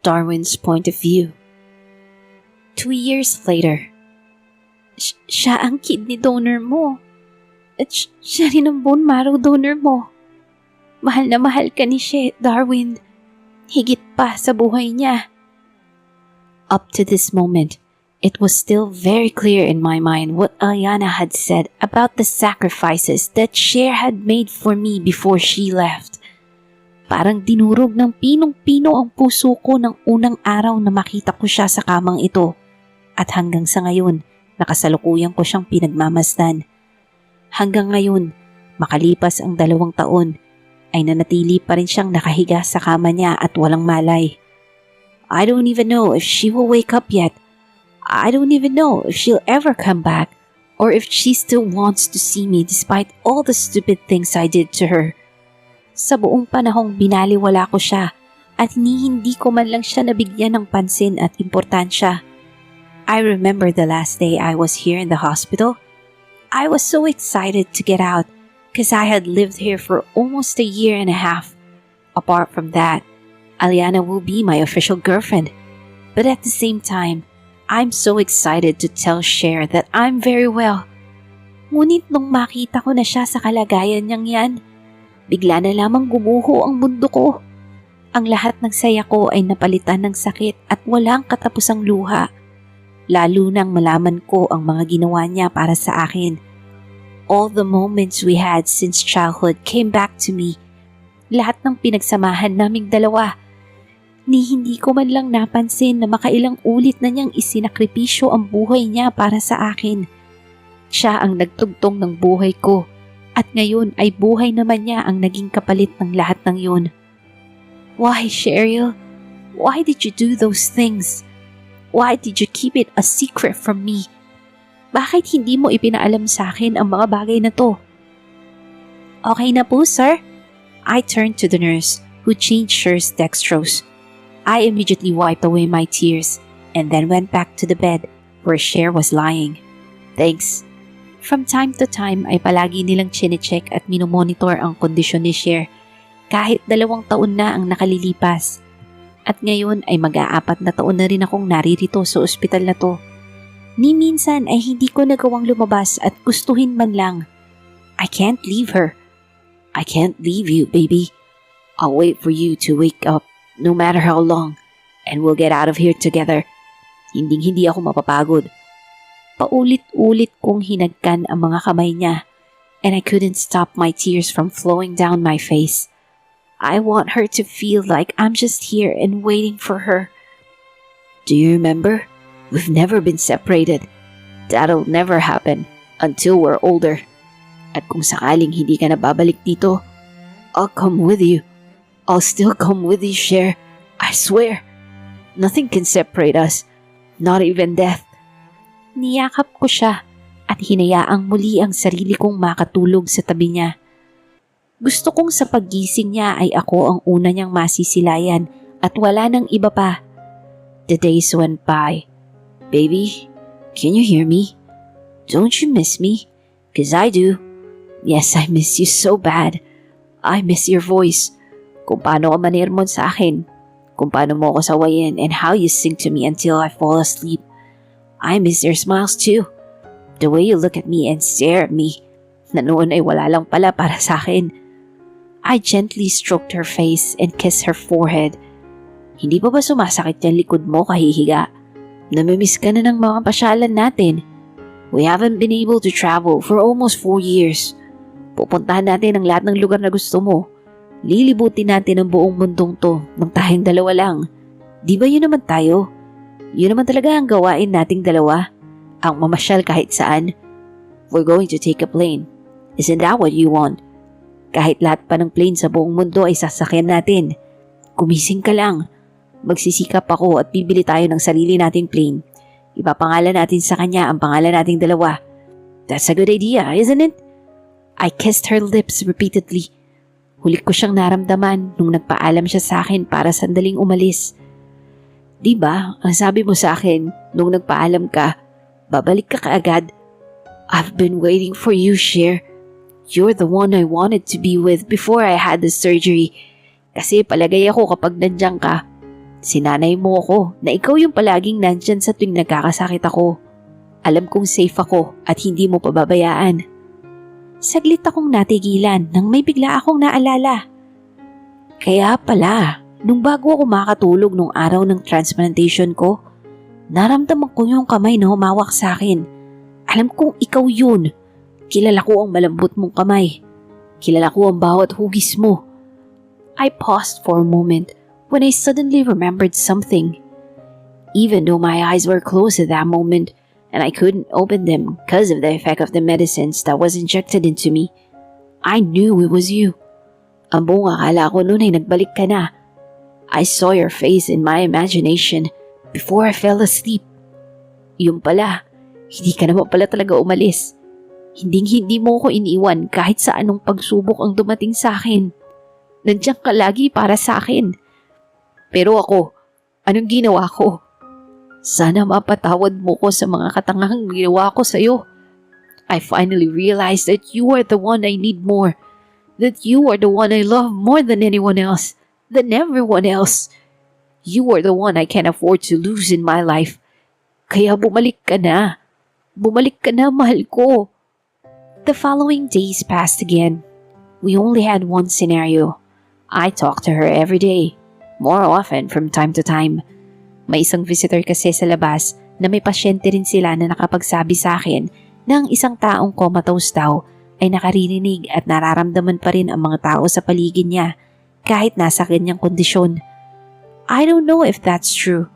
Darwin's point of view. 2 years later. Siya ang kidney donor mo. At siya rin ang bone marrow donor mo. Mahal na mahal ka ni Darwin. Higit pa sa buhay niya. Up to this moment, it was still very clear in my mind what Aliana had said about the sacrifices that Cher had made for me before she left. Parang dinurog ng pinong-pino ang puso ko ng unang araw na makita ko siya sa kamang ito. At hanggang sa ngayon, nakasalukuyan ko siyang pinagmamasdan. Hanggang ngayon, makalipas ang 2 taon, ay nanatili pa rin siyang nakahiga sa kama niya at walang malay. I don't even know if she will wake up yet. I don't even know if she'll ever come back or if she still wants to see me despite all the stupid things I did to her. Sa buong panahong binaliwala ko siya at hindi ko man lang siya nabigyan ng pansin at importansya. I remember the last day I was here in the hospital. I was so excited to get out because I had lived here for almost a year and a half. Apart from that, Aliana will be my official girlfriend. But at the same time, I'm so excited to tell Cher that I'm very well. Ngunit nung makita ko na siya sa kalagayan niyang yan, bigla na lamang gumuho ang mundo ko. Ang lahat ng saya ko ay napalitan ng sakit at walang katapusang luha. Lalo nang malaman ko ang mga ginawa niya para sa akin. All the moments we had since childhood came back to me. Lahat ng pinagsamahan naming dalawa. Ni hindi ko man lang napansin na makailang ulit na niyang isinakripisyo ang buhay niya para sa akin. Siya ang nagtugtong ng buhay ko at ngayon ay buhay naman niya ang naging kapalit ng lahat ng yun. Why, Cheryl? Why did you do those things? Why did you keep it a secret from me? Bakit hindi mo ipinaalam sa akin ang mga bagay na to? Okay na po, sir. I turned to the nurse who changed Cher's dextrose. I immediately wiped away my tears and then went back to the bed where Cher was lying. Thanks. From time to time ay palagi nilang chinecheck at minomonitor ang kondisyon ni Cher kahit 2 taon na ang nakalilipas. At ngayon ay mag-4 na taon na rin akong naririto sa ospital na to. Ni minsan ay hindi ko nagawang lumabas at gustuhin man lang. I can't leave her. I can't leave you, baby. I'll wait for you to wake up no matter how long and we'll get out of here together. Hindi ako mapapagod. Paulit-ulit kong hinagkan ang mga kamay niya and I couldn't stop my tears from flowing down my face. I want her to feel like I'm just here and waiting for her. Do you remember? We've never been separated. That'll never happen until we're older. At kung sakaling hindi ka na babalik dito, I'll come with you. I'll still come with you, Cher. I swear. Nothing can separate us. Not even death. Niyakap ko siya at hinayaang muli ang sarili kong makatulog sa tabi niya. Gusto kong sa paggising niya ay ako ang una niyang masisilayan at wala nang iba pa. The days went by. Baby, can you hear me? Don't you miss me? 'Cause I do. Yes, I miss you so bad. I miss your voice. Kung paano ka manirmon sa akin. Kung paano mo ako sawayin and how you sing to me until I fall asleep. I miss your smiles too. The way you look at me and stare at me. Na noon ay wala lang pala para sa akin. I gently stroked her face and kissed her forehead. Hindi pa ba sumasakit yung likod mo kahihiga? Namimiss ka na ng mga pasyalan natin. We haven't been able to travel for almost 4 years. Pupuntahan natin ang lahat ng lugar na gusto mo. Lilibutin natin ang buong mundong to nang tayong 2 lang. Di ba yun naman tayo? Yun naman talaga ang gawain nating 2. Ang mamasyal kahit saan. We're going to take a plane. Isn't that what you want? Kahit lahat pa ng plane sa buong mundo ay sasakyan natin. Gumising ka lang. Magsisikap ako at bibili tayo ng sarili nating plane. Ipapangalan natin sa kanya ang pangalan nating 2. That's a good idea, isn't it? I kissed her lips repeatedly. Huli ko siyang naramdaman nung nagpaalam siya sa akin para sandaling umalis. Diba, ang sabi mo sa akin nung nagpaalam ka, babalik ka kaagad. I've been waiting for you, Cher. You're the one I wanted to be with before I had the surgery. Kasi palagay ako kapag nandiyan ka, Sinanay mo ako na ikaw yung palaging nandyan sa tuwing nagkakasakit ako. Alam kong safe ako at hindi mo pababayaan. Saglit akong natigilan nang may bigla akong naalala. Kaya pala, nung bago ako makatulog nung araw ng transplantation ko, naramdaman ko yung kamay na humawak sa akin. Alam kong ikaw yun. Kilala ko ang malambot mong kamay. Kilala ko ang bawat hugis mo. I paused for a moment when I suddenly remembered something. Even though my eyes were closed at that moment and I couldn't open them because of the effect of the medicines that was injected into me, I knew it was you. Ang buong akala ko noon ay nagbalik ka na. I saw your face in my imagination before I fell asleep. Yung pala, hindi ka naman pala talaga umalis. Hindi mo ko iniwan kahit sa anong pagsubok ang dumating sa akin. Nandiyan ka lagi para sa akin. Pero ako, anong ginawa ko? Sana mapatawad mo ko sa mga katangahang ginawa ko sa'yo. I finally realized that you are the one I need more. That you are the one I love more than anyone else. Than everyone else. You are the one I can't afford to lose in my life. Kaya bumalik ka na. Bumalik ka na, mahal ko. The following days passed again. We only had one scenario. I talked to her every day. More often from time to time. May isang visitor kasi sa labas na may pasyente rin sila na nakapagsabi sa akin na ang isang taong comatose daw ay nakaririnig at nararamdaman pa rin ang mga tao sa paligid niya kahit nasa kanyang kondisyon. I don't know if that's true,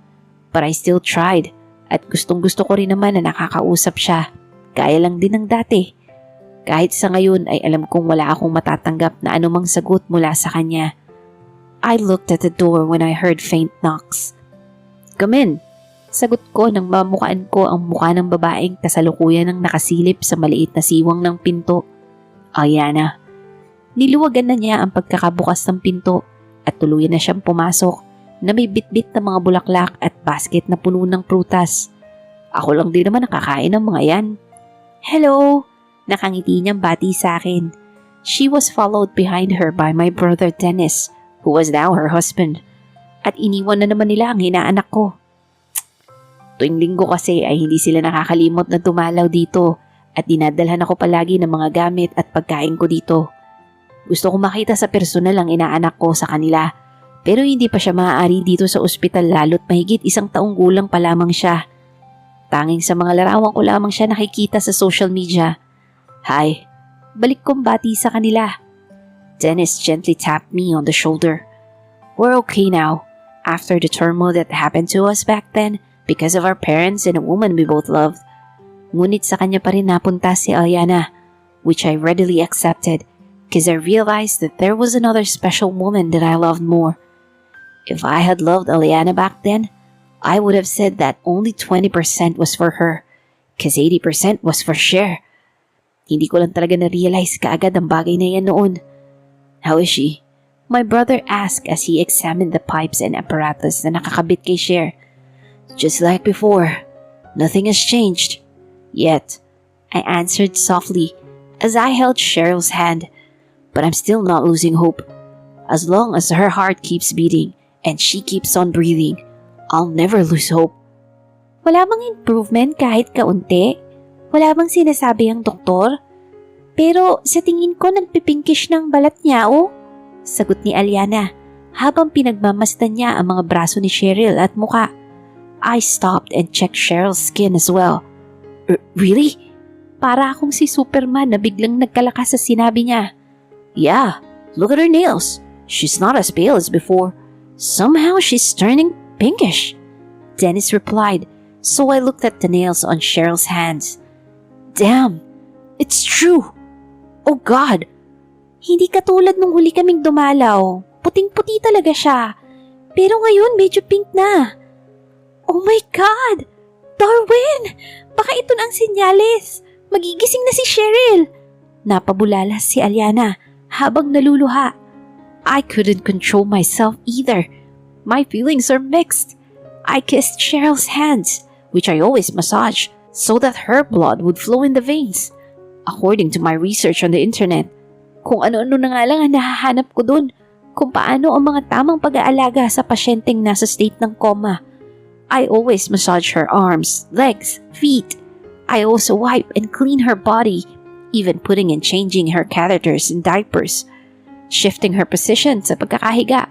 but I still tried at gustong-gusto ko rin naman na nakakausap siya. Kaya lang din ng dati. Kahit sa ngayon ay alam kong wala akong matatanggap na anumang sagot mula sa kanya. I looked at the door when I heard faint knocks. Come in. Sagot ko nang mamukaan ko ang mukha ng babaeng kasalukuyan ng nakasilip sa maliit na siwang ng pinto. Aliana. Niluwagan na niya ang pagkakabukas ng pinto at tuluyan na siyang pumasok na may bitbit na mga bulaklak at basket na puno ng prutas. Ako lang din naman nakakain ng mga yan. Hello! Nakangiti niyang bati sa akin. She was followed behind her by my brother Dennis, who was now her husband. At iniwan na naman nila ang hinaanak ko. Tuwing linggo kasi ay hindi sila nakakalimot na dumalaw dito at dinadalhan ako palagi ng mga gamit at pagkain ko dito. Gusto ko makita sa personal ang inaanak ko sa kanila pero hindi pa siya maaari dito sa ospital lalo't mahigit 1 taong gulang pa lamang siya. Tanging sa mga larawan ko lamang siya nakikita sa social media. Hi, balik kong bati sa kanila. Dennis gently tapped me on the shoulder. We're okay now. After the turmoil that happened to us back then because of our parents and a woman we both loved. Ngunit sa kanya pa rin napunta si Aliana, which I readily accepted because I realized that there was another special woman that I loved more. If I had loved Aliana back then, I would have said that only 20% was for her because 80% was for Cher. Hindi ko lang talaga na-realize kaagad ang bagay na yan noon. How is she? My brother asked as he examined the pipes and apparatus na nakakabit kay Cher. Just like before, nothing has changed. Yet, I answered softly as I held Cheryl's hand, but I'm still not losing hope. As long as her heart keeps beating and she keeps on breathing, I'll never lose hope. Wala bang improvement kahit kaunti? Wala bang sinasabi ang doktor? Pero sa tingin ko nagpipinkish ng balat niya, oh. Sagot ni Aliana habang pinagmamasdan niya ang mga braso ni Cheryl at muka. I stopped and checked Cheryl's skin as well. Really? Para akong si Superman na biglang nagkalakas sa sinabi niya. Yeah, look at her nails. She's not as pale as before. Somehow she's turning pinkish. Dennis replied, so I looked at the nails on Cheryl's hands. Damn, it's true. Oh God, hindi katulad nung huli kaming dumalaw. Puting-puti talaga siya. Pero ngayon medyo pink na. Oh my God! Darwin! Baka ito na ang senyales. Magigising na si Cheryl. Napabulalas si Aliana habang naluluha. I couldn't control myself either. My feelings are mixed. I kissed Cheryl's hands, which I always massage, so that her blood would flow in the veins. According to my research on the internet, kung ano-ano na nga lang ang nahahanap ko dun. kung paano ang mga tamang pag-aalaga sa pasyenteng nasa state ng coma. I always massage her arms, legs, feet. I also wipe and clean her body, even putting and changing her catheters and diapers, shifting her position sa pagkakahiga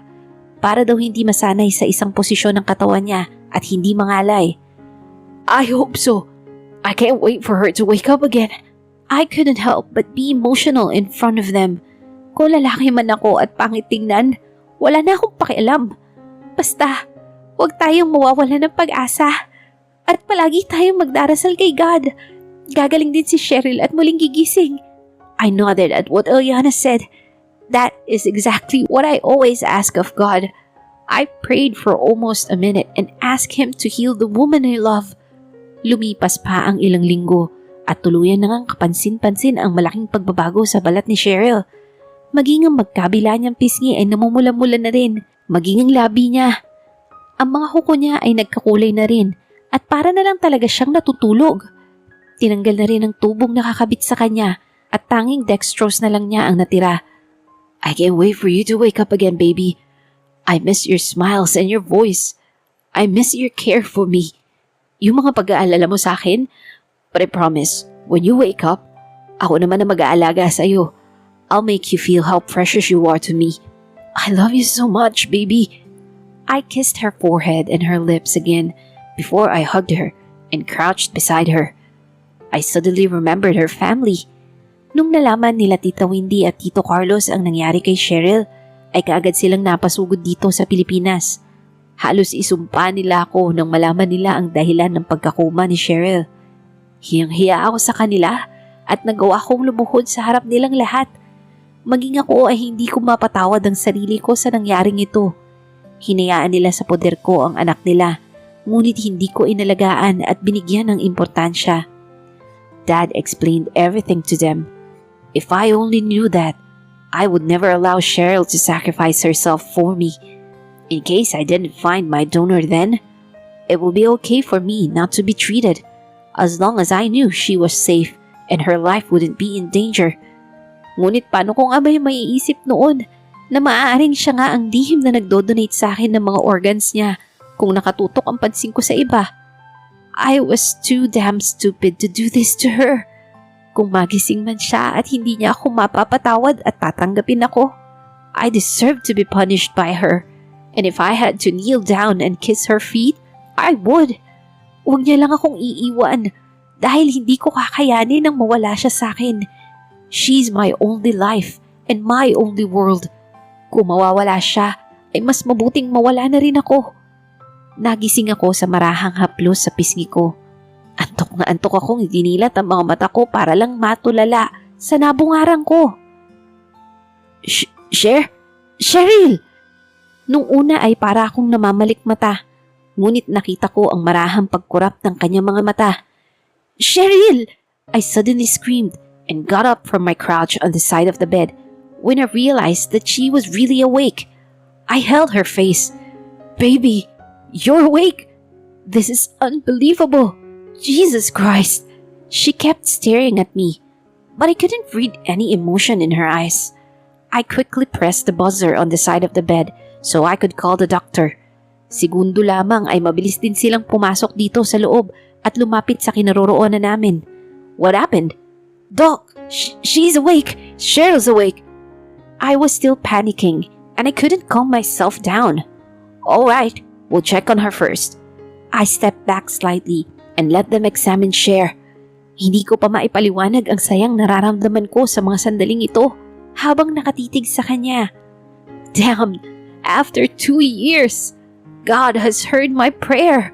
para daw hindi masanay sa isang posisyon ng katawan niya at hindi mangalay. I hope so. I can't wait for her to wake up again. I couldn't help but be emotional in front of them. Kung lalaki man ako at pangit tingnan, wala na akong pakialam. Basta, huwag tayong mawawala ng pag-asa. At palagi tayong magdarasal kay God. Gagaling din si Cheryl at muling gigising. I nodded at what Eliana said. That is exactly what I always ask of God. I prayed for almost a minute and asked Him to heal the woman I love. Lumipas pa ang ilang linggo at tuluyan na ngang kapansin-pansin ang malaking pagbabago sa balat ni Cheryl. Maging ang magkabila niyang pisngi ay namumula-mula na rin, maging ang labi niya. Ang mga kuko niya ay nagkakulay na rin at para na lang talaga siyang natutulog. Tinanggal na rin ang tubong nakakabit sa kanya at tanging dextrose na lang niya ang natira. I can't wait for you to wake up again, baby. I miss your smiles and your voice. I miss your care for me. Yung mga pag-aalala mo sa akin. But I promise, when you wake up, ako naman ang mag-aalaga sa'yo. I'll make you feel how precious you are to me. I love you so much, baby. I kissed her forehead and her lips again before I hugged her and crouched beside her. I suddenly remembered her family. Nung nalaman nila Tita Wendy at Tito Carlos ang nangyari kay Cheryl, ay kaagad silang napasugod dito sa Pilipinas. Halos isumpa nila ako nang malaman nila ang dahilan ng pagkakoma ni Cheryl. Hiyang-hiya ako sa kanila at nagawa kong lumuhod sa harap nilang lahat. Maging ako ay hindi ko mapatawad ang sarili ko sa nangyaring ito. Hinayaan nila sa poder ko ang anak nila, ngunit hindi ko inalagaan at binigyan ng importansya. Dad explained everything to them. If I only knew that, I would never allow Cheryl to sacrifice herself for me. In case I didn't find my donor then, it would be okay for me not to be treated, as long as I knew she was safe and her life wouldn't be in danger. Ngunit paano kung abay maiisip noon na maaaring siya nga ang lihim na nagdodonate sa akin ng mga organs niya kung nakatutok ang pansin ko sa iba? I was too damn stupid to do this to her. Kung magising man siya at hindi niya ako mapapatawad at tatanggapin ako, I deserve to be punished by her. And if I had to kneel down and kiss her feet, I would. Huwag niya lang akong iiwan dahil hindi ko kakayanin nang mawala siya sa akin. She's my only life and my only world. Kung mawawala siya, ay mas mabuting mawala na rin ako. Nagising ako sa marahang haplos sa pisngi ko. Antok na antok akong idinilat ang mga mata ko para lang matulala sa nabungarang ko. Cheryl! Nung una ay para akong namamalik mata, ngunit nakita ko ang marahang pagkurap ng kanyang mga mata. Cheryl! I suddenly screamed and got up from my crouch on the side of the bed when I realized that she was really awake. I held her face. Baby, you're awake! This is unbelievable! Jesus Christ! She kept staring at me, but I couldn't read any emotion in her eyes. I quickly pressed the buzzer on the side of the bed so I could call the doctor. Segundo lamang ay mabilis din silang pumasok dito sa loob at lumapit sa kinaroroonan namin. What happened? Doc, she's awake! Cheryl's awake! I was still panicking and I couldn't calm myself down. Alright, we'll check on her first. I stepped back slightly and let them examine Cher. Hindi ko pa maipaliwanag ang sayang nararamdaman ko sa mga sandaling ito habang nakatitig sa kanya. Damn, after 2 years, God has heard my prayer.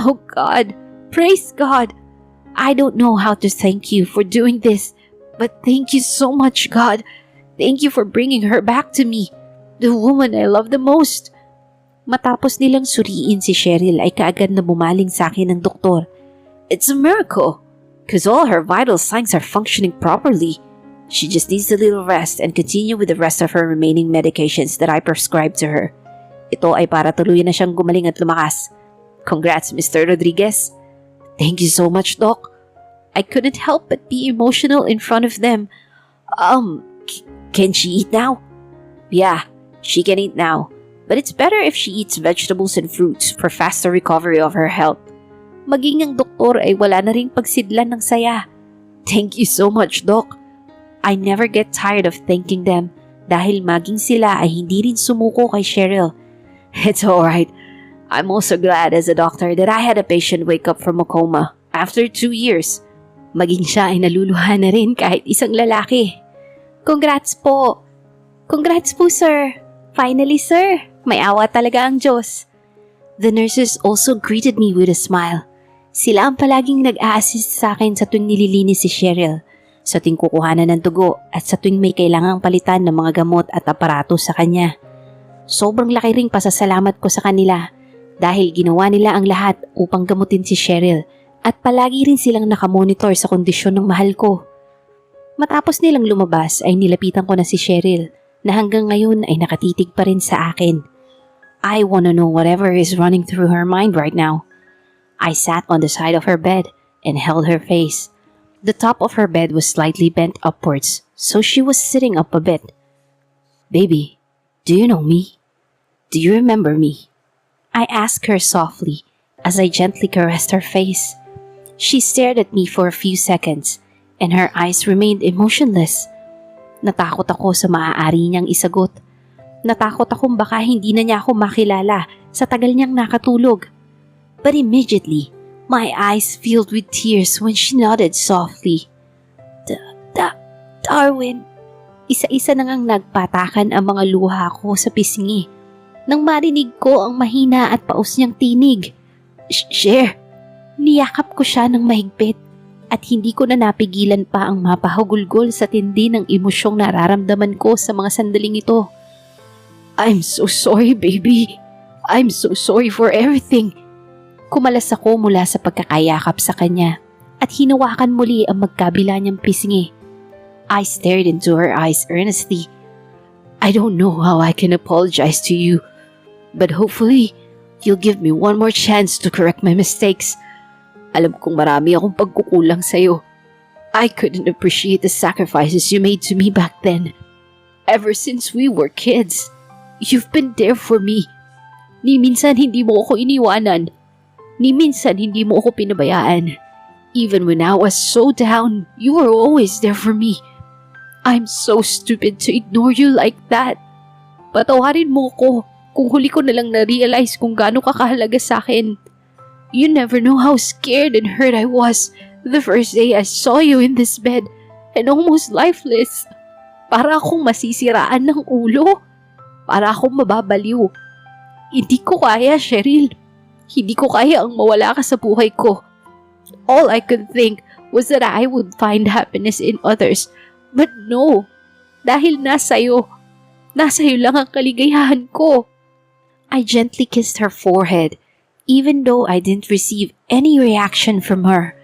Oh God, praise God. I don't know how to thank you for doing this, but thank you so much, God. Thank you for bringing her back to me, the woman I love the most. Matapos nilang suriin si Cheryl ay kaagad na bumaling sa akin ng doktor. It's a miracle, because all her vital signs are functioning properly. She just needs a little rest and continue with the rest of her remaining medications that I prescribed to her. Ito ay para tuluyan na siyang gumaling at lumakas. Congrats, Mr. Rodriguez. Thank you so much, Doc. I couldn't help but be emotional in front of them. Can she eat now? Yeah, She can eat now, but it's better if she eats vegetables and fruits for faster recovery of her health. Maging ang doktor ay wala na ring pagsidlan ng saya. Thank you so much, Doc. I never get tired of thanking them dahil maging sila ay hindi rin sumuko kay Cheryl. It's alright. I'm also glad as a doctor that I had a patient wake up from a coma after 2 years. Maging siya ay naluluha na rin kahit isang lalaki. Congrats po! Congrats po, sir! Finally, sir! May awa talaga ang Diyos. The nurses also greeted me with a smile. Sila ang palaging nag-a-assist sa akin sa tuwing nililinis si Cheryl, sa tuwing kukuhanan ng dugo at sa tuwing may kailangang palitan ng mga gamot at aparato sa kanya. Sobrang laki ring pasasalamat ko sa kanila dahil ginawa nila ang lahat upang gamutin si Cheryl at palagi rin silang nakamonitor sa kondisyon ng mahal ko. Matapos nilang lumabas ay nilapitan ko na si Cheryl na hanggang ngayon ay nakatitig pa rin sa akin. I wanna know whatever is running through her mind right now. I sat on the side of her bed and held her face. The top of her bed was slightly bent upwards, so she was sitting up a bit. Baby, do you know me? Do you remember me? I asked her softly as I gently caressed her face. She stared at me for a few seconds and her eyes remained emotionless. Natakot ako sa maaari niyang isagot. Natakot akong baka hindi na niya ako makilala sa tagal niyang nakatulog. But immediately, my eyes filled with tears when she nodded softly. Darwin, isa-isa na ngang nagpatakan ang mga luha ko sa pisngi nang marinig ko ang mahina at paus niyang tinig. Cher, niyakap ko siya ng mahigpit at hindi ko na napigilan pa ang mapahugulgol sa tindi ng emosyong nararamdaman ko sa mga sandaling ito. I'm so sorry, baby. I'm so sorry for everything. Kumalas ako mula sa pagkakayakap sa kanya at hinawakan muli ang magkabila niyang pisngi. I stared into her eyes earnestly. I don't know how I can apologize to you, but hopefully, you'll give me one more chance to correct my mistakes. Alam kong marami akong pagkukulang sa'yo. I couldn't appreciate the sacrifices you made to me back then. Ever since we were kids, you've been there for me. Ni minsan hindi mo ako iniwanan. Ni minsan hindi mo ako pinabayaan. Even when I was so down, you were always there for me. I'm so stupid to ignore you like that. Patawarin mo ko kung huli ko na lang na-realize kung gaano ka kahalaga sa akin. You never know how scared and hurt I was the first day I saw you in this bed and almost lifeless. Para akong masisiraan ng ulo. Para akong mababaliw. Hindi ko kaya, Cheryl. Hindi ko kaya ang mawala ka sa buhay ko. All I could think was that I would find happiness in others. But no, dahil nasa'yo lang ang kaligayahan ko. I gently kissed her forehead, even though I didn't receive any reaction from her.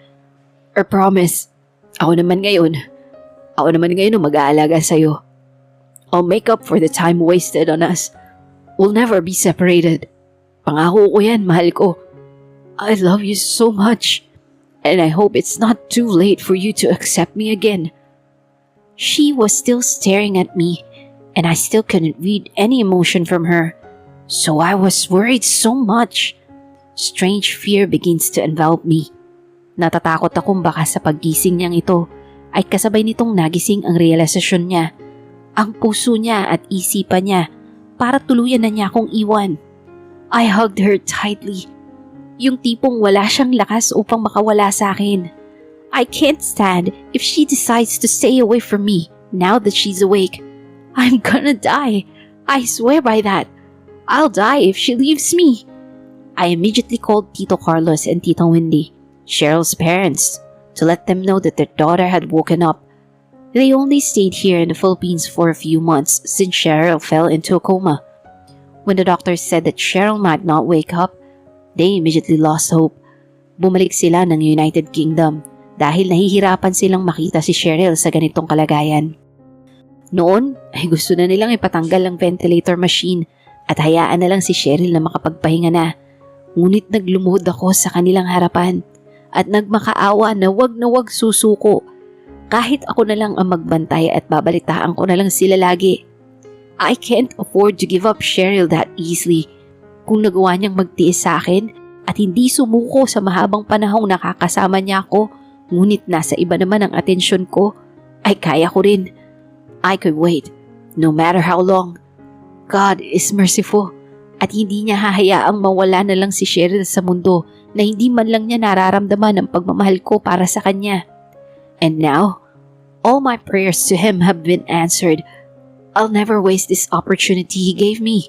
I promise, ako naman ngayon ang mag-aalaga sa'yo. I'll make up for the time wasted on us. We'll never be separated. Pangako ko yan, mahal ko. I love you so much. And I hope it's not too late for you to accept me again. She was still staring at me, and I still couldn't read any emotion from her. So I was worried so much. Strange fear begins to envelop me. Natatakot akong baka sa paggising niyang ito ay kasabay nitong nagising ang realisasyon niya. Ang puso niya at isipan niya para tuluyan na niya akong iwan. I hugged her tightly. Yung tipong wala siyang lakas upang makawala sa akin. I can't stand if she decides to stay away from me now that she's awake. I'm gonna die. I swear by that. I'll die if she leaves me. I immediately called Tito Carlos and Tita Wendy, Cheryl's parents, to let them know that their daughter had woken up. They only stayed here in the Philippines for a few months since Cheryl fell into a coma. When the doctor said that Cheryl might not wake up, they immediately lost hope. Bumalik sila ng United Kingdom dahil nahihirapan silang makita si Cheryl sa ganitong kalagayan. Noon ay gusto na nilang ipatanggal ang ventilator machine at hayaan na lang si Cheryl na makapagpahinga na. Ngunit naglumuhod ako sa kanilang harapan at nagmakaawa na wag susuko. Kahit ako na lang ang magbantay at babalitaan ko na lang sila lagi. I can't afford to give up Cheryl that easily. Kung nagawa niyang magtiis sa akin at hindi sumuko sa mahabang panahong nakakasama niya ako, ngunit nasa iba naman ang atensyon ko, ay kaya ko rin. I could wait, no matter how long. God is merciful at hindi niya hahayaang mawala na lang si Cheryl sa mundo na hindi man lang niya nararamdaman ang pagmamahal ko para sa kanya. And now, all my prayers to him have been answered. I'll never waste this opportunity he gave me.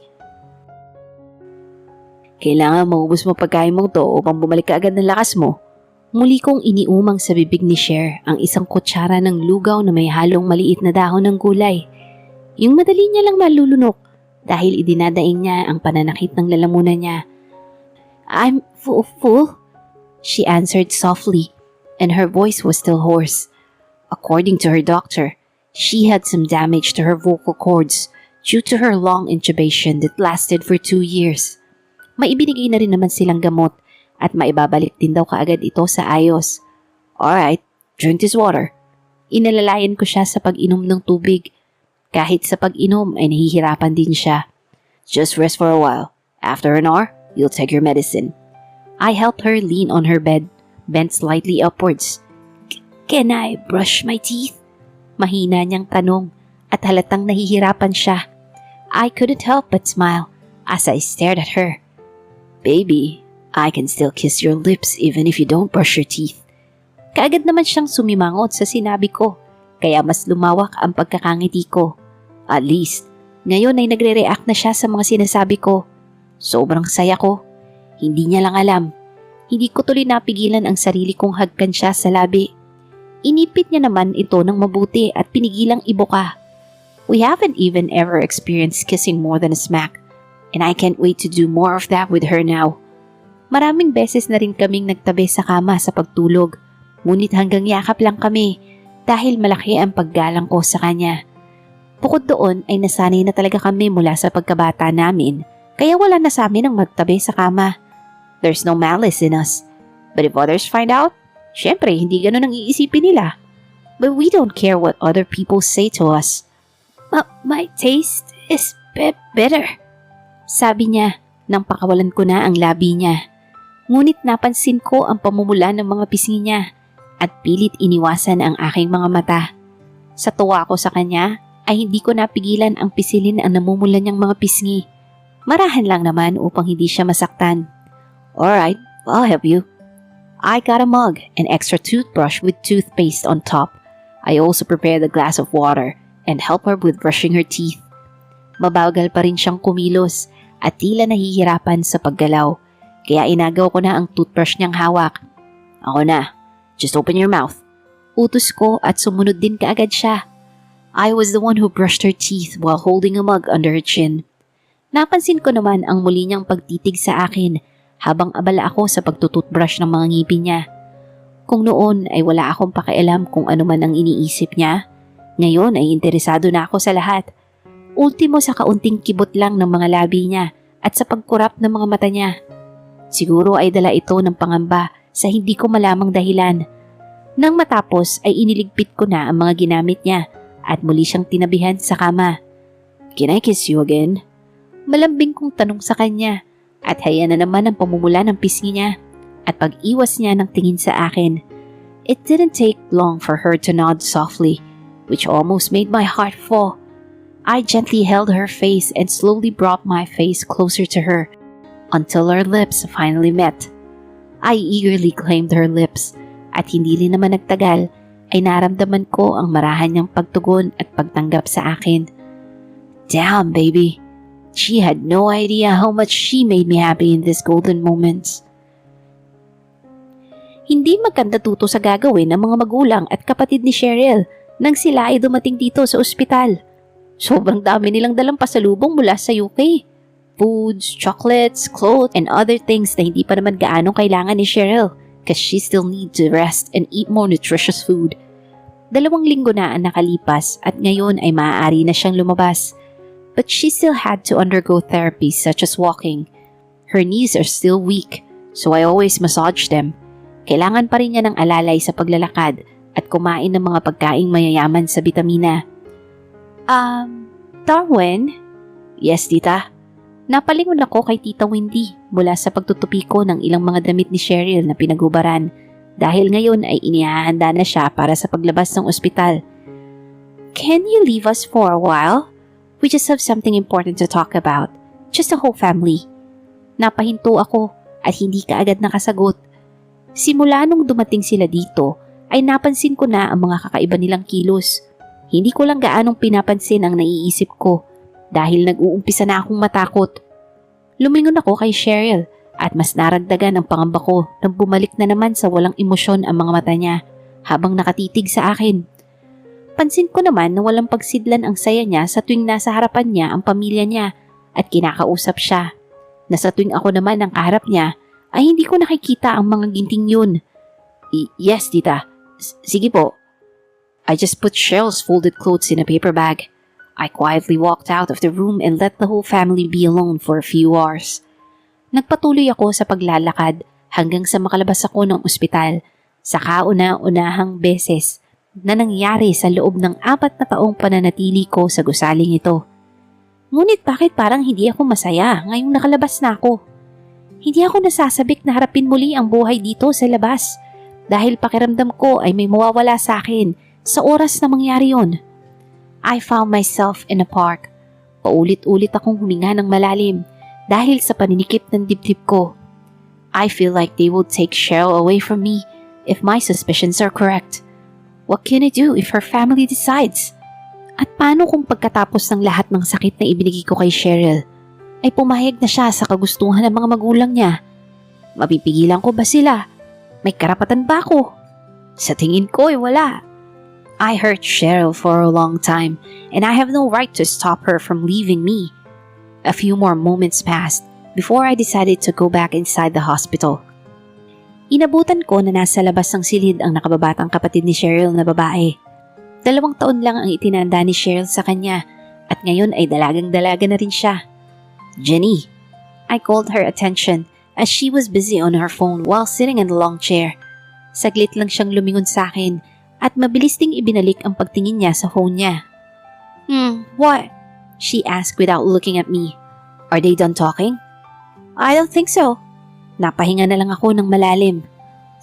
Kailangan maubos mo pagkain mong to upang bumalik ka agad ng lakas mo. Muli kong iniumang sa bibig ni Cher ang isang kutsara ng lugaw na may halong maliit na dahon ng gulay. Yung madali niya lang malulunok dahil idinadaing niya ang pananakit ng lalamunan niya. I'm full, she answered softly, and her voice was still hoarse. According to her doctor, she had some damage to her vocal cords due to her long intubation that lasted for 2 years. Maibinigay na rin naman silang gamot at maibabalik din daw kaagad ito sa ayos. Alright, drink this water. Inalalayan ko siya sa pag-inom ng tubig. Kahit sa pag-inom ay nahihirapan din siya. Just rest for a while. After an hour, you'll take your medicine. I helped her lean on her bed, bent slightly upwards. Can I brush my teeth? Mahina niyang tanong at halatang nahihirapan siya. I couldn't help but smile as I stared at her. Baby, I can still kiss your lips even if you don't brush your teeth. Kaagad naman siyang sumimangot sa sinabi ko, kaya mas lumawak ang pagkakangiti ko. At least, ngayon ay nagre-react na siya sa mga sinasabi ko. Sobrang saya ko. Hindi niya lang alam. Hindi ko tuloy napigilan ang sarili kong hagkan siya sa labi. Inipit niya naman ito ng mabuti at pinigilang ibuka. We haven't even ever experienced kissing more than a smack. And I can't wait to do more of that with her now. Maraming beses na rin kaming nagtabi sa kama sa pagtulog. Ngunit hanggang yakap lang kami dahil malaki ang paggalang ko sa kanya. Bukod doon ay nasanay na talaga kami mula sa pagkabata namin. Kaya wala na sa amin ang magtabi sa kama. There's no malice in us. But if others find out, syempre hindi ganun ang iisipin nila. But we don't care what other people say to us. My taste is better. Sabi niya nang pakawalan ko na ang labi niya. Ngunit napansin ko ang pamumula ng mga pisngi niya at pilit iniwasan ang aking mga mata. Sa tuwa ko sa kanya ay hindi ko napigilan ang pisilin ang namumula niyang mga pisngi. Marahan lang naman upang hindi siya masaktan. Alright, I'll help you. I got a mug and extra toothbrush with toothpaste on top. I also prepared a glass of water and help her with brushing her teeth. Mabagal pa rin siyang kumilos at tila nahihirapan sa paggalaw, kaya inagaw ko na ang toothbrush niyang hawak. Ako na, just open your mouth. Utos ko at sumunod din kaagad siya. I was the one who brushed her teeth while holding a mug under her chin. Napansin ko naman ang muli niyang pagtitig sa akin habang abala ako sa pagtututbrush ng mga ngipin niya. Kung noon ay wala akong pakialam kung ano man ang iniisip niya, ngayon ay interesado na ako sa lahat. Ultimo sa kaunting kibot lang ng mga labi niya at sa pagkurap ng mga mata niya. Siguro ay dala ito ng pangamba sa hindi ko malamang dahilan. Nang matapos ay iniligpit ko na ang mga ginamit niya at muli siyang tinabihan sa kama. Can I kiss you again? Malambing kong tanong sa kanya at haya na naman ang pamumula ng pisngi niya at pag-iwas niya ng tingin sa akin. It didn't take long for her to nod softly, which almost made my heart fall. I gently held her face and slowly brought my face closer to her until our lips finally met. I eagerly claimed her lips at hindi rin naman nagtagal ay naramdaman ko ang marahan niyang pagtugon at pagtanggap sa akin. Damn, baby. She had no idea how much she made me happy in these golden moments. Hindi maganda tuto sa gagawin ng mga magulang at kapatid ni Cheryl nang sila ay dumating dito sa ospital. Sobrang dami nilang dalang pasalubong mula sa UK. Foods, chocolates, clothes, and other things na hindi pa naman gaano kailangan ni Cheryl because she still needs to rest and eat more nutritious food. 2 linggo na ang nakalipas at ngayon ay maaari na siyang lumabas. But she still had to undergo therapy such as walking. Her knees are still weak, so I always massage them. Kailangan pa rin niya ng alalay sa paglalakad at kumain ng mga pagkaing mayayaman sa bitamina. Darwin? Yes, tita. Napalingon ako kay Tita Wendy mula sa pagtutupi ko ng ilang mga damit ni Cheryl na pinagubaran dahil ngayon ay inihahanda na siya para sa paglabas ng ospital. Can you leave us for a while? We just have something important to talk about. Just the whole family. Napahinto ako at hindi kaagad nakasagot. Simula nung dumating sila dito ay napansin ko na ang mga kakaiba nilang kilos. Hindi ko lang gaanong pinapansin ang naiisip ko dahil nag-uumpisa na akong matakot. Lumingon ako kay Cheryl at mas naragdagan ang pangamba ko nang bumalik na naman sa walang emosyon ang mga mata niya habang nakatitig sa akin. Pansin ko naman na walang pagsidlan ang saya niya sa tuwing nasa harapan niya ang pamilya niya at kinakausap siya. Na sa tuwing ako naman ang kaharap niya ay hindi ko nakikita ang mga ginting yun. Yes, tita. Sige po. I just put Cheryl's folded clothes in a paper bag. I quietly walked out of the room and let the whole family be alone for a few hours. Nagpatuloy ako sa paglalakad hanggang sa makalabas ako ng ospital sa kauna-unahang beses na nangyari sa loob ng 4 na taong pananatili ko sa gusaling ito. Ngunit bakit parang hindi ako masaya ngayong nakalabas na ako? Hindi ako nasasabik na harapin muli ang buhay dito sa labas dahil pakiramdam ko ay may mawawala sa akin sa oras na mangyari yon. I found myself in a park. Paulit-ulit akong huminga ng malalim dahil sa paninikip ng dibdib ko. I feel like they will take Cheryl away from me if my suspicions are correct. What can I do if her family decides? At paano kung pagkatapos ng lahat ng sakit na ibinigay ko kay Cheryl ay pumayag na siya sa kagustuhan ng mga magulang niya? Mapipigilan ko ba sila? May karapatan ba ako? Sa tingin ko ay wala. I hurt Cheryl for a long time and I have no right to stop her from leaving me. A few more moments passed before I decided to go back inside the hospital. Inabutan ko na nasa labas ng silid ang nakababatang kapatid ni Cheryl na babae. 2 taon lang ang itinanda ni Cheryl sa kanya at ngayon ay dalagang-dalaga na rin siya. Jenny. I called her attention as she was busy on her phone while sitting in the long chair. Saglit lang siyang lumingon sa akin at mabilis ding ibinalik ang pagtingin niya sa phone niya. What? She asked without looking at me. Are they done talking? I don't think so. Napahinga na lang ako ng malalim.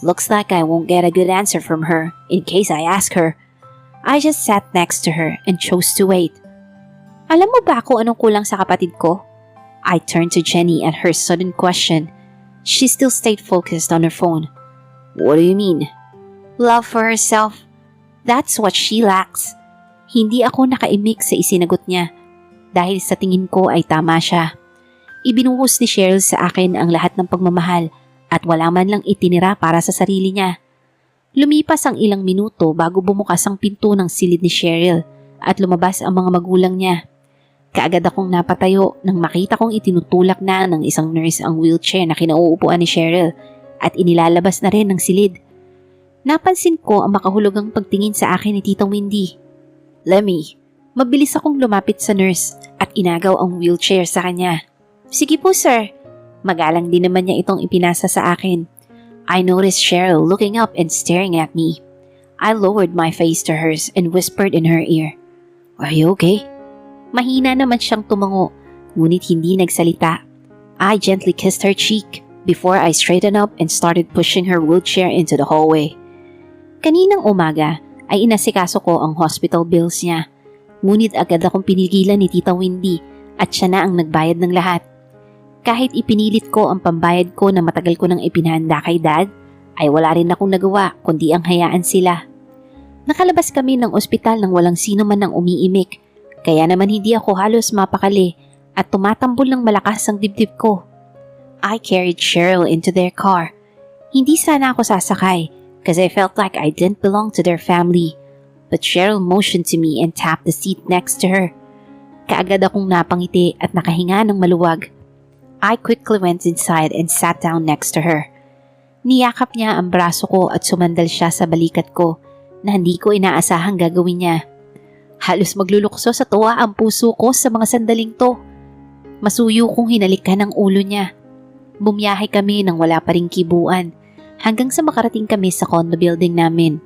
Looks like I won't get a good answer from her in case I ask her. I just sat next to her and chose to wait. Alam mo ba kung anong kulang sa kapatid ko? I turned to Jenny at her sudden question. She still stayed focused on her phone. What do you mean? Love for herself. That's what she lacks. Hindi ako nakaimik sa isinagot niya dahil sa tingin ko ay tama siya. Ibinuhos ni Cheryl sa akin ang lahat ng pagmamahal at wala man lang itinira para sa sarili niya. Lumipas ang ilang minuto bago bumukas ang pinto ng silid ni Cheryl at lumabas ang mga magulang niya. Kaagad akong napatayo nang makita kong itinutulak na ng isang nurse ang wheelchair na kinauupuan ni Cheryl at inilalabas na rin ng silid. Napansin ko ang makahulugang pagtingin sa akin ni Tita Wendy. Lemmy, mabilis akong lumapit sa nurse at inagaw ang wheelchair sa kanya. Sige po sir. Magalang din naman niya itong ipinasa sa akin. I noticed Cheryl looking up and staring at me. I lowered my face to hers and whispered in her ear. Are you okay? Mahina naman siyang tumango, ngunit hindi nagsalita. I gently kissed her cheek before I straightened up and started pushing her wheelchair into the hallway. Kaninang umaga ay inasikaso ko ang hospital bills niya, ngunit agad akong pinigilan ni Tita Wendy at siya na ang nagbayad ng lahat. Kahit ipinilit ko ang pambayad ko na matagal ko nang ipinahanda kay Dad, ay wala rin akong nagawa kundi ang hayaan sila. Nakalabas kami ng ospital nang walang sino man ang umiimik, kaya naman hindi ako halos mapakali at tumatambol ng malakas ang dibdib ko. I carried Cheryl into their car. Hindi sana ako sasakay because I felt like I didn't belong to their family, but Cheryl motioned to me and tapped the seat next to her. Kaagad akong napangiti at nakahinga ng maluwag. I quickly went inside and sat down next to her. Niyakap niya ang braso ko at sumandal siya sa balikat ko na hindi ko inaasahang gagawin niya. Halos maglulukso sa tuwa ang puso ko sa mga sandaling to. Masuyo kong hinalikan ang ulo niya. Bumiyahe kami nang wala pa ring kibuan hanggang sa makarating kami sa condo building namin.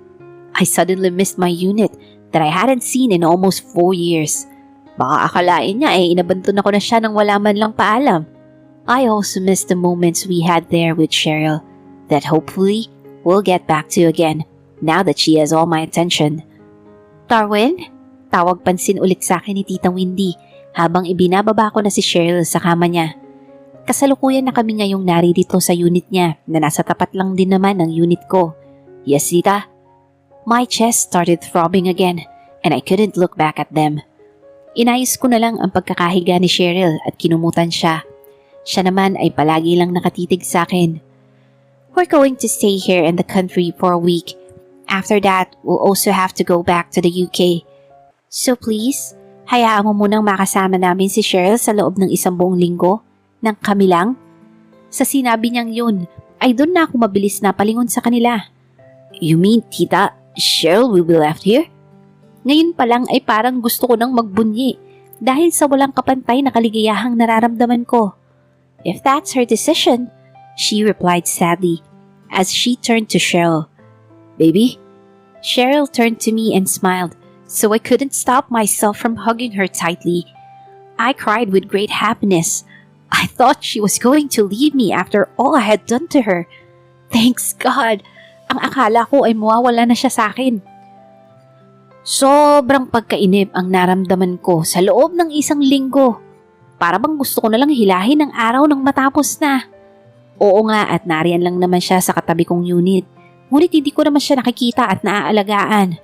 I suddenly missed my unit that I hadn't seen in almost 4 years. Baka akalain niya inabandon ako na siya nang wala man lang paalam. I also miss the moments we had there with Cheryl that hopefully we'll get back to again now that she has all my attention. Darwin? Tawag pansin ulit sa akin ni Tita Windy habang ibinababa ko na si Cheryl sa kama niya. Kasalukuyan na kami ngayong naririto sa unit niya na nasa tapat lang din naman ng unit ko. Yes, Tita? My chest started throbbing again and I couldn't look back at them. Inayos ko na lang ang pagkakahiga ni Cheryl at kinumutan siya. Siya naman ay palagi lang nakatitig sa akin. We're going to stay here in the country for a week. After that, we'll also have to go back to the UK. So please, hayaan mo munang makasama namin si Cheryl sa loob ng 1 buong linggo nang kami lang. Sa sinabi niyang yun, ay doon na ako mabilis na palingon sa kanila. You mean, Tita, Cheryl will be left here? Ngayon pa lang ay parang gusto ko nang magbunyi dahil sa walang kapantay na kaligayahang nararamdaman ko. If that's her decision, she replied sadly as she turned to Cheryl. Baby? Cheryl turned to me and smiled, so I couldn't stop myself from hugging her tightly. I cried with great happiness. I thought she was going to leave me after all I had done to her. Thanks God! Ang akala ko ay mawawala na siya sa akin. Sobrang pagkainip ang naramdaman ko sa loob ng 1 linggo. Para bang gusto ko na lang hilahin ang araw nang matapos na. Oo nga at nariyan lang naman siya sa katabi kong unit. Ngunit hindi ko naman siya nakikita at naaalagaan.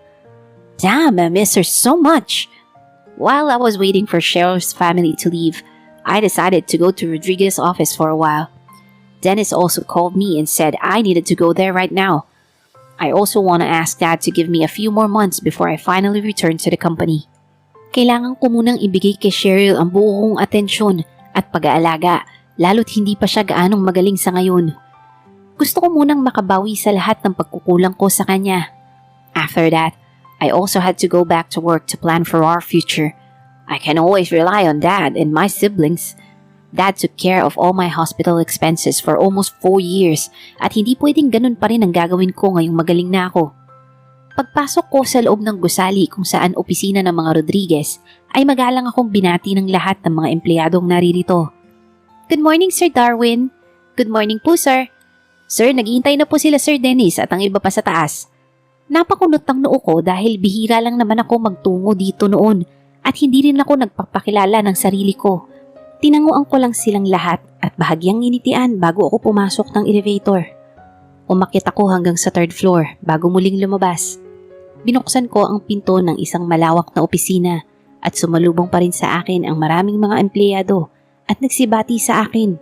Damn, I miss her so much. While I was waiting for Cheryl's family to leave, I decided to go to Rodriguez's office for a while. Dennis also called me and said I needed to go there right now. I also want to ask Dad to give me a few more months before I finally return to the company. Kailangan ko munang ibigay kay Cheryl ang buong atensyon at pag-aalaga lalo't hindi pa siya gaanong magaling sa ngayon. Gusto ko munang makabawi sa lahat ng pagkukulang ko sa kanya. After that, I also had to go back to work to plan for our future. I can always rely on Dad and my siblings. Dad took care of all my hospital expenses for almost 4 years at hindi pwedeng ganun pa rin ang gagawin ko ngayong magaling na ako. Pagpasok ko sa loob ng gusali kung saan opisina ng mga Rodriguez, ay magalang akong binati ng lahat ng mga empleyadong naririto. Good morning, Sir Darwin. Good morning po, sir. Sir, naghihintay na po sila Sir Dennis at ang iba pa sa taas. Napakunot ang noo ko dahil bihira lang naman ako magtungo dito noon at hindi rin ako nagpapakilala ng sarili ko. Tinanguan ko lang silang lahat at bahagyang initian bago ako pumasok ng elevator. Umakyat ako hanggang sa 3rd floor bago muling lumabas. Binuksan ko ang pinto ng isang malawak na opisina at sumalubong pa rin sa akin ang maraming mga empleyado at nagsibati sa akin.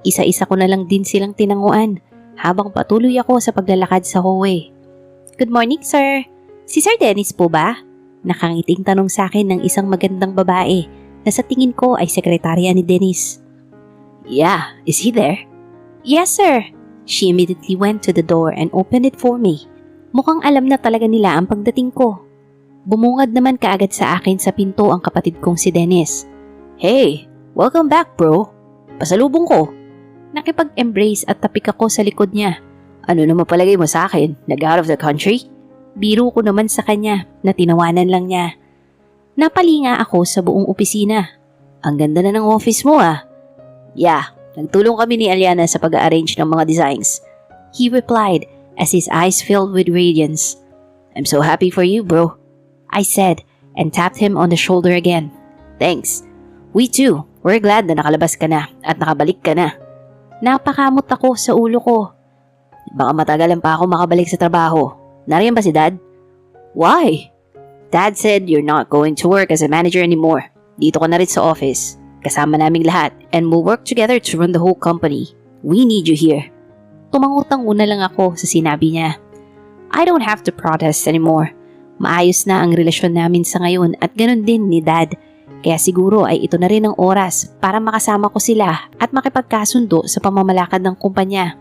Isa-isa ko na lang din silang tinanguan habang patuloy ako sa paglalakad sa hallway. Good morning, sir. Si Sir Dennis po ba? Nakangiting tanong sa akin ng isang magandang babae na sa tingin ko ay sekretarya ni Dennis. Yeah, is he there? Yes, sir. She immediately went to the door and opened it for me. Mukhang alam na talaga nila ang pagdating ko. Bumungad naman kaagad sa akin sa pinto ang kapatid kong si Dennis. Hey, welcome back bro. Pasalubong ko. Nakipag-embrace at tapik ako sa likod niya. Ano naman palagay mo sa akin? Nag-out of the country? Biro ko naman sa kanya na tinawanan lang niya. Napalinga ako sa buong opisina. Ang ganda na ng office mo ah. Yeah, nagtulong kami ni Aliana sa pag-arrange ng mga designs. He replied as his eyes filled with radiance. I'm so happy for you, bro. I said and tapped him on the shoulder again. Thanks. We too. We're glad na nakalabas ka na at nakabalik ka na. Napakamot ako sa ulo ko. Baka matagalan pa ako makabalik sa trabaho. Nariyan ba si Dad? Why? Dad said you're not going to work as a manager anymore. Dito ka na rin sa office. Kasama naming lahat and we'll work together to run the whole company. We need you here. Tumangutang una lang ako sa sinabi niya. I don't have to protest anymore. Maayos na ang relasyon namin sa ngayon at ganun din ni Dad. Kaya siguro ay ito na rin ang oras para makasama ko sila at makipagkasundo sa pamamalakad ng kumpanya.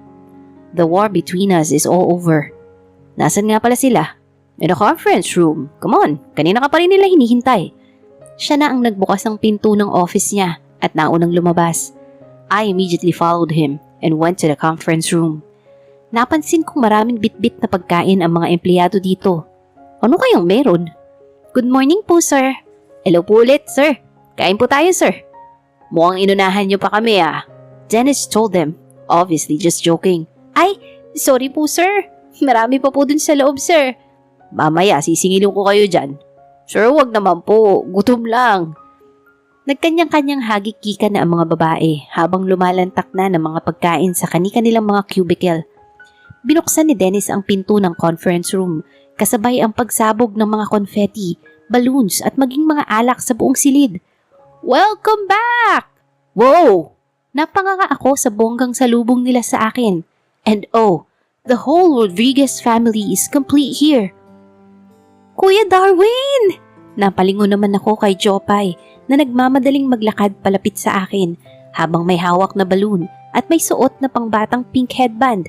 The war between us is all over. Nasaan nga pala sila? In the conference room. Come on, kanina ka pa rin nila hinihintay. Siya na ang nagbukas ng pinto ng office niya at naunang lumabas. I immediately followed him and went to the conference room. Napansin kong maraming bitbit na pagkain ang mga empleyado dito. Ano kayang meron? Good morning po, sir. Hello po ulit, sir. Kain po tayo, sir. Mukhang inunahan niyo pa kami, ah. Dennis told them, obviously just joking. Ay, sorry po, sir. Marami pa po dun sa loob, sir. Mamaya, sisingilin ko kayo dyan. Sir, wag naman po. Gutom lang. Nagkanyang-kanyang hagik-kika na ang mga babae habang lumalantak na ng mga pagkain sa kani-kanilang mga cubicle. Binuksan ni Dennis ang pinto ng conference room kasabay ang pagsabog ng mga confetti, balloons at maging mga alak sa buong silid. Welcome back! Wow! Napanganga ako sa bonggang salubong nila sa akin. And oh, the whole Rodriguez family is complete here. Kuya Darwin! Napalingon naman ako kay Jopay na nagmamadaling maglakad palapit sa akin habang may hawak na balloon at may suot na pangbatang pink headband.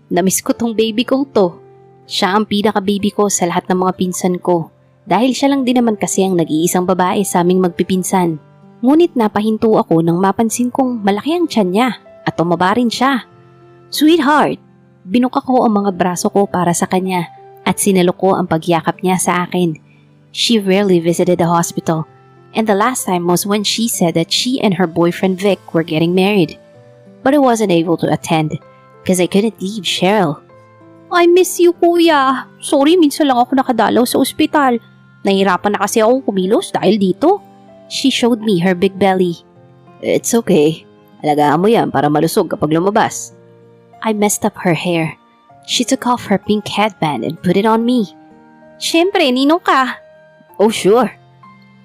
Namiss ko tong baby kong to. Siya ang pinaka-baby ko sa lahat ng mga pinsan ko dahil siya lang din naman kasi ang nag-iisang babae sa aming magpipinsan. Ngunit napahinto ako nang mapansin kong malaki ang tiyan niya at tumaba rin siya. Sweetheart, binuka ko ang mga braso ko para sa kanya at sinalok ko ang pagyakap niya sa akin. She rarely visited the hospital, and the last time was when she said that she and her boyfriend Vic were getting married. But I wasn't able to attend because I couldn't leave Cheryl. I miss you, kuya. Sorry, minsan lang ako nakadalaw sa ospital. Nahirapan na kasi akong kumilos dahil dito. She showed me her big belly. It's okay. Alagaan mo yan para malusog kapag lumabas. I messed up her hair. She took off her pink headband and put it on me. Siyempre, ninong ka. Oh, sure.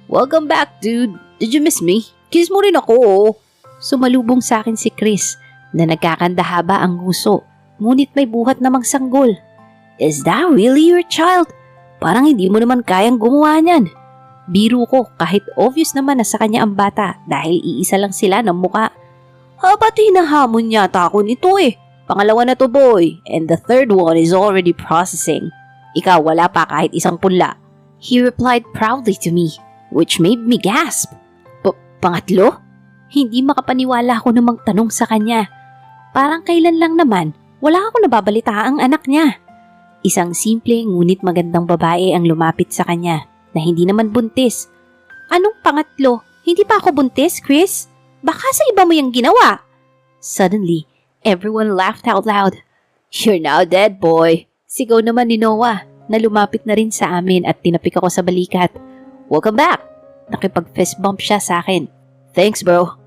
Welcome back, dude. Did you miss me? Kiss mo rin ako, oh. Sumalubong sa akin si Chris na nagkakandahaba ang nguso, ngunit may buhat namang sanggol. Is that really your child? Parang hindi mo naman kayang gumawa niyan. Biro ko kahit obvious naman na sa kanya ang bata dahil iisa lang sila ng muka. Ba't hinahamon yata ako nito eh? Pangalawa na to, boy, and the third one is already processing. Ikaw wala pa kahit isang punla. He replied proudly to me, which made me gasp. Pangatlo? Hindi makapaniwala ako namang tanong sa kanya. Parang kailan lang naman, wala ako nababalita ang anak niya. Isang simple ngunit magandang babae ang lumapit sa kanya na hindi naman buntis. Anong pangatlo? Hindi pa ako buntis, Chris? Baka sa iba mo yung ginawa. Suddenly, everyone laughed out loud. You're now dead, boy. Sigaw naman ni Noah na lumapit na rin sa amin at tinapik ako sa balikat. Welcome back! Nakipag-fist bump siya sa akin. Thanks, bro.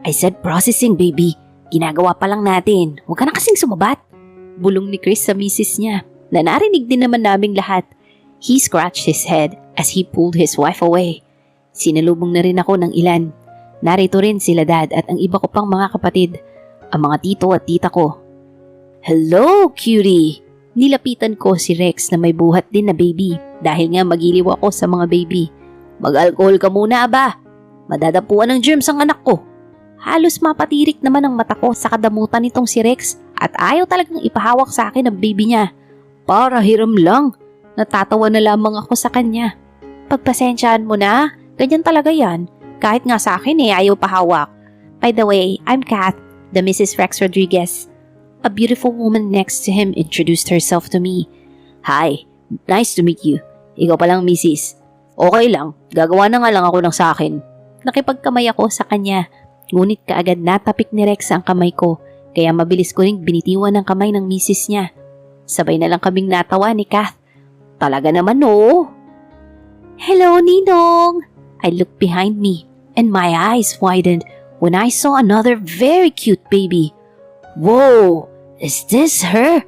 I said processing, baby. Ginagawa pa lang natin. Huwag ka na kasing sumabat. Bulong ni Chris sa misis niya na narinig din naman naming lahat. He scratched his head as he pulled his wife away. Sinalubong na rin ako ng ilan. Narito rin sila dad at ang iba ko pang mga kapatid. Ang mga tito at tita ko. Hello, cutie! Nilapitan ko si Rex na may buhat din na baby dahil nga magiliw ako sa mga baby. Mag-alcohol ka muna, aba. Madadapuan ng germs ang anak ko. Halos mapatirik naman ang mata ko sa kadamutan nitong si Rex at ayaw talagang ipahawak sa akin ang baby niya. Para hiram lang. Natatawa na lamang ako sa kanya. Pagpasensyaan mo na, ganyan talaga yan. Kahit nga sa akin ayaw pahawak. By the way, I'm Kath, the Mrs. Rex Rodriguez. A beautiful woman next to him introduced herself to me. Hi, nice to meet you. Ikaw palang Mrs. Okay lang, gagawa na nga lang ako ng sa akin. Nakipagkamay ako sa kanya, ngunit kaagad natapik ni Rex ang kamay ko, kaya mabilis ko ring binitiwan ang kamay ng Mrs. niya. Sabay na lang kaming natawa ni Kath. Talaga naman oo. Hello, Ninong! I looked behind me and my eyes widened when I saw another very cute baby. Whoa! Is this her?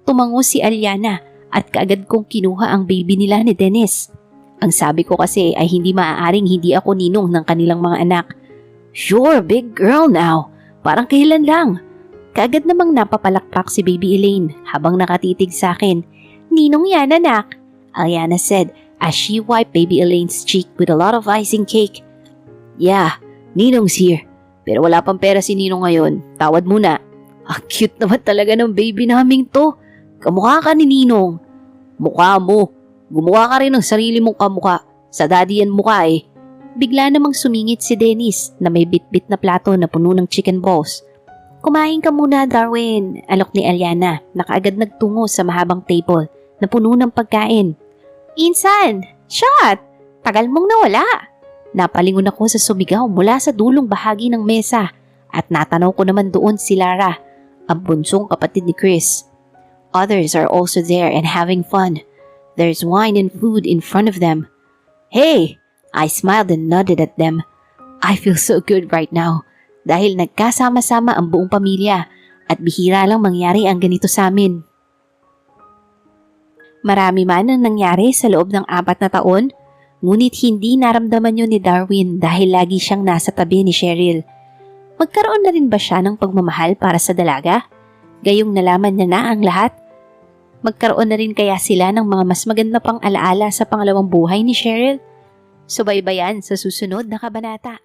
Tumango si Aliana at kaagad kong kinuha ang baby nila ni Dennis. Ang sabi ko kasi ay hindi maaaring hindi ako ninong ng kanilang mga anak. You're a big girl now. Parang kailan lang. Kaagad namang napapalakpak si baby Elaine habang nakatitig sa akin. Ninong yan, anak, Aliana said as she wiped baby Elaine's cheek with a lot of icing cake. Yeah, Ninong's here. Pero wala pang pera si Ninong ngayon. Tawad muna. Ang cute naman talaga ng baby naming to. Kamukha ka ni Ninong. Mukha mo. Gumawa ka rin ng sarili mong kamukha. Sa daddy yan mukha eh. Bigla namang sumingit si Dennis na may bit-bit na plato na puno ng chicken balls. Kumain ka muna, Darwin, alok ni Aliana na kaagad nagtungo sa mahabang table na puno ng pagkain. Insan! Shot! Tagal mong nawala. Napalingon ako sa sumigaw mula sa dulong bahagi ng mesa at natanaw ko naman doon si Lara, ang bunsong kapatid ni Chris. Others are also there and having fun. There's wine and food in front of them. Hey! I smiled and nodded at them. I feel so good right now dahil nagkasama-sama ang buong pamilya at bihira lang mangyari ang ganito sa amin. Marami man ang nangyari sa loob ng 4 na taon, ngunit hindi naramdaman yun ni Darwin dahil lagi siyang nasa tabi ni Cheryl. Magkaroon na rin ba siya ng pagmamahal para sa dalaga? Gayong nalaman niya na ang lahat? Magkaroon na rin kaya sila ng mga mas maganda pang alaala sa pangalawang buhay ni Cheryl? Subaybayan sa susunod na kabanata.